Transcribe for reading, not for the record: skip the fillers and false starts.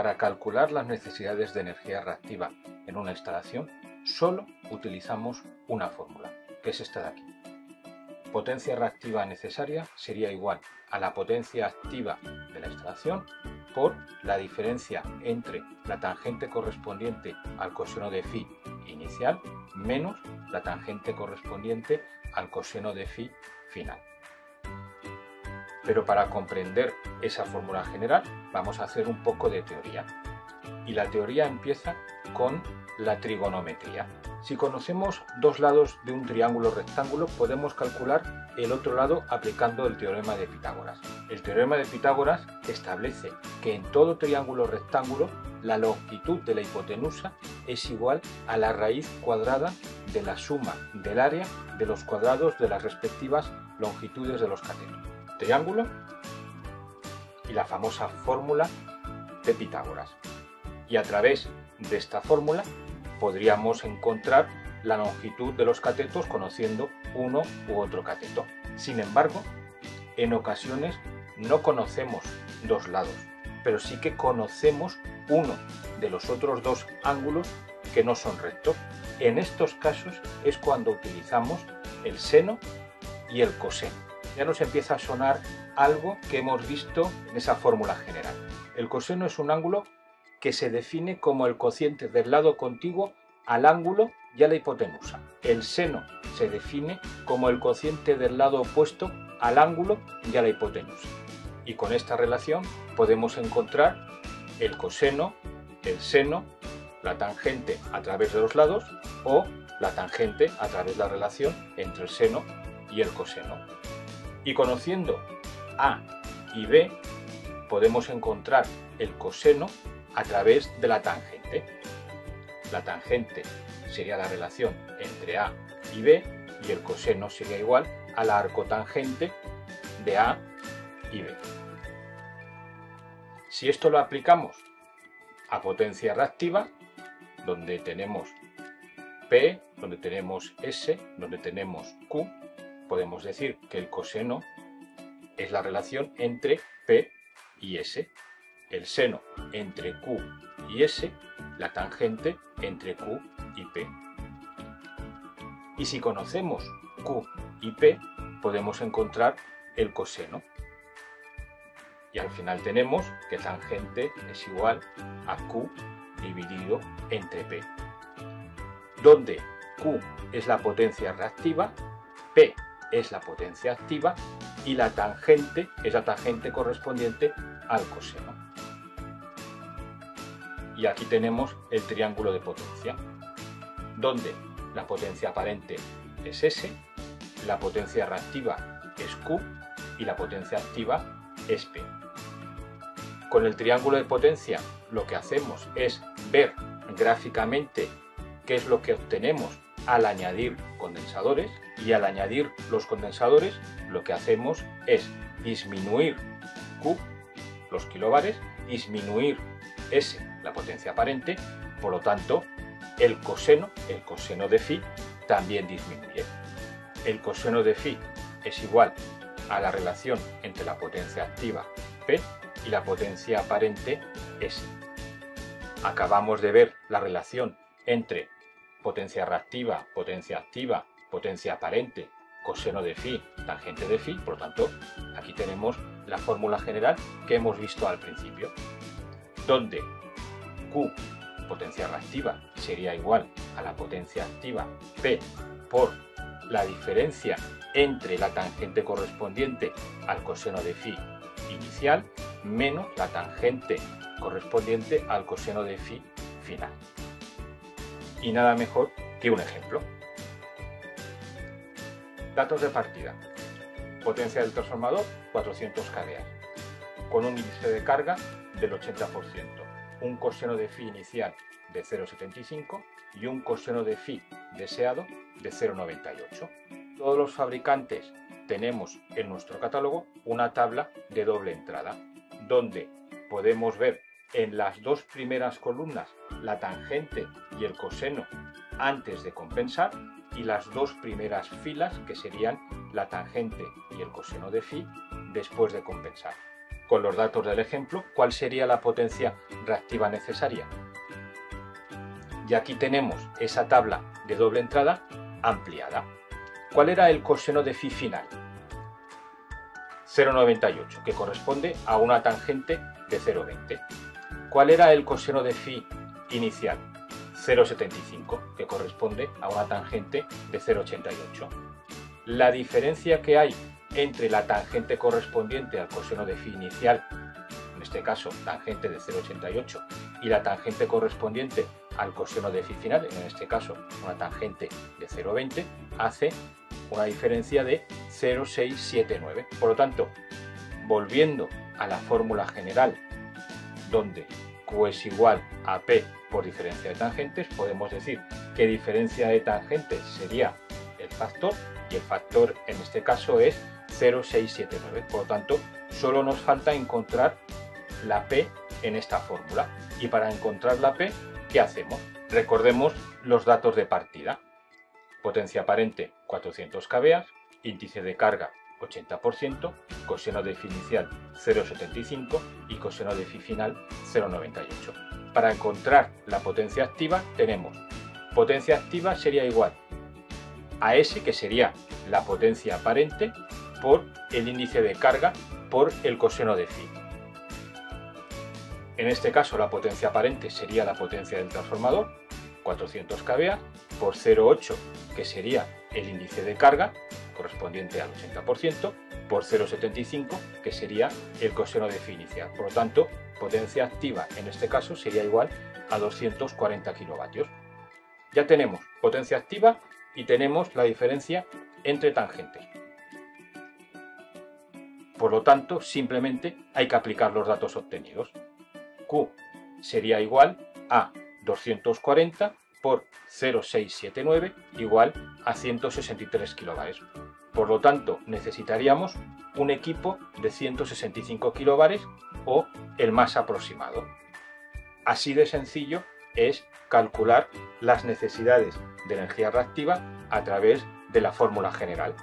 Para calcular las necesidades de energía reactiva en una instalación, solo utilizamos una fórmula, que es esta de aquí. Potencia reactiva necesaria sería igual a la potencia activa de la instalación por la diferencia entre la tangente correspondiente al coseno de phi inicial menos la tangente correspondiente al coseno de phi final. Pero para comprender esa fórmula general vamos a hacer un poco de teoría. Y la teoría empieza con la trigonometría. Si conocemos dos lados de un triángulo rectángulo, podemos calcular el otro lado aplicando el teorema de Pitágoras. El teorema de Pitágoras establece que en todo triángulo rectángulo la longitud de la hipotenusa es igual a la raíz cuadrada de la suma del área de los cuadrados de las respectivas longitudes de los catetos. Triángulo y la famosa fórmula de Pitágoras. Y a través de esta fórmula podríamos encontrar la longitud de los catetos conociendo uno u otro cateto. Sin embargo, en ocasiones no conocemos dos lados, pero sí que conocemos uno de los otros dos ángulos que no son rectos. En estos casos es cuando utilizamos el seno y el coseno. Ya nos empieza a sonar algo que hemos visto en esa fórmula general. El coseno es un ángulo que se define como el cociente del lado contiguo al ángulo y a la hipotenusa. El seno se define como el cociente del lado opuesto al ángulo y a la hipotenusa. Y con esta relación podemos encontrar el coseno, el seno, la tangente a través de los lados o la tangente a través de la relación entre el seno y el coseno. Y conociendo A y B podemos encontrar el coseno a través de la tangente. La tangente sería la relación entre A y B y el coseno sería igual a la arcotangente de A y B. Si esto lo aplicamos a potencia reactiva, donde tenemos P, donde tenemos S, donde tenemos Q, podemos decir que el coseno es la relación entre P y S. El seno entre Q y S, la tangente entre Q y P. Y si conocemos Q y P, podemos encontrar el coseno. Y al final tenemos que tangente es igual a Q dividido entre P, donde Q es la potencia reactiva, P es la potencia activa y la tangente es la tangente correspondiente al coseno. Y aquí tenemos el triángulo de potencia, donde la potencia aparente es S, la potencia reactiva es Q y la potencia activa es P. Con el triángulo de potencia lo que hacemos es ver gráficamente qué es lo que obtenemos al añadir condensadores, y al añadir los condensadores lo que hacemos es disminuir Q, los kilobares, disminuir S, la potencia aparente, por lo tanto el coseno de phi también disminuye. El coseno de phi es igual a la relación entre la potencia activa P y la potencia aparente S. Acabamos de ver la relación entre potencia reactiva, potencia activa, potencia aparente, coseno de phi, tangente de phi, por lo tanto aquí tenemos la fórmula general que hemos visto al principio, donde Q, potencia reactiva, sería igual a la potencia activa P por la diferencia entre la tangente correspondiente al coseno de phi inicial menos la tangente correspondiente al coseno de phi final. Y nada mejor que un ejemplo. Datos de partida. Potencia del transformador 400 kVA, con un índice de carga del 80%, un coseno de phi inicial de 0,75 y un coseno de phi deseado de 0,98. Todos los fabricantes tenemos en nuestro catálogo una tabla de doble entrada, donde podemos ver en las dos primeras columnas la tangente y el coseno antes de compensar, y las dos primeras filas que serían la tangente y el coseno de phi después de compensar. con los datos del ejemplo cuál sería la potencia reactiva necesaria. Y aquí tenemos esa tabla de doble entrada ampliada. ¿Cuál era el coseno de phi final? 0,98, que corresponde a una tangente de 0,20. ¿Cuál era el coseno de phi inicial? 0,75, que corresponde a una tangente de 0,88. La diferencia que hay entre la tangente correspondiente al coseno de phi inicial, en este caso tangente de 0,88, y la tangente correspondiente al coseno de phi final, en este caso una tangente de 0,20, hace una diferencia de 0,679. Por lo tanto, volviendo a la fórmula general, donde Q es igual a P por diferencia de tangentes, podemos decir que diferencia de tangentes sería el factor, y el factor en este caso es 0,679. Por lo tanto, solo nos falta encontrar la P en esta fórmula. Y para encontrar la P, ¿qué hacemos? Recordemos los datos de partida. Potencia aparente 400 kVA, índice de carga 80%, coseno de phi inicial 0,75 y coseno de phi final 0,98. Para encontrar la potencia activa tenemos potencia activa sería igual a S, que sería la potencia aparente, por el índice de carga por el coseno de phi. En este caso la potencia aparente sería la potencia del transformador, 400 kVA, por 0,8, que sería el índice de carga, correspondiente al 80%, por 0,75, que sería el coseno de phi inicial. Por lo tanto, potencia activa en este caso sería igual a 240 kilovatios. Ya tenemos potencia activa y tenemos la diferencia entre tangentes. Por lo tanto, simplemente hay que aplicar los datos obtenidos. Q sería igual a 240 por 0,679 igual a 163 kilovatios. Por lo tanto, necesitaríamos un equipo de 165 kilovatios o el más aproximado. Así de sencillo es calcular las necesidades de energía reactiva a través de la fórmula general.